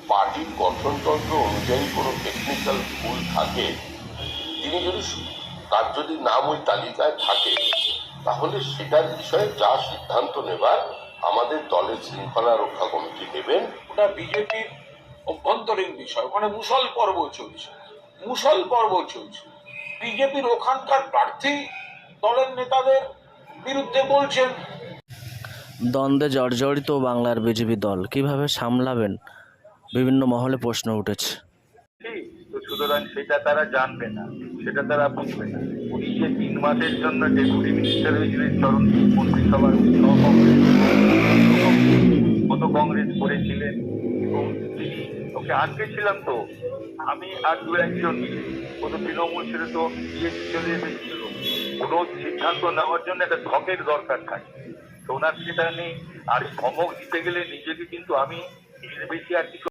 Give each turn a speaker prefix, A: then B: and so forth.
A: পার্টির গঠনতন্ত্র অনুযায়ী কোনো টেকনিক্যাল ভুল থাকে, তিনি যদি তার যদি নাম ওই তালিকায় থাকে, তাহলে সেটার বিষয়ে যা সিদ্ধান্ত নেবার আমাদের দলের শৃঙ্খলা রক্ষা কমিটি নেবেন।
B: ওটা বিজেপির অভ্যন্তরীণ বিষয়, ওখানে মুসল পর্ব চলছে। বিজেপির ওখানকার প্রার্থী দলের নেতাদের বিরুদ্ধে বলছেন।
C: দ্বন্দ্বে জর্জরিত বাংলার বিজেপি দল কিভাবে সামলাবেন, বিভিন্ন মহলে প্রশ্ন উঠেছে।
D: তো সুতরাং সেটা তারা জানবে না, সেটা তারা বুঝবে না। উনি যে 3 মাসের জন্য ডেপুটি মিনিস্টার হয়েছিলেন চরণ মন্ত্রিসভার কত কংগ্রেস করেছিলেন, এবং তিনি ওকে আটকেছিলাম। তো আমি আর দু একজন মিলে কত তৃণমূল ছেড়ে তো চলে এসেছিল। কোনো সিদ্ধান্ত নেওয়ার জন্য একটা ধকের দরকার থাকে, তো ওনার সেটা নেই। আর ধমক দিতে গেলে নিজেকে কিন্তু আমি এর বেশি আর কিছু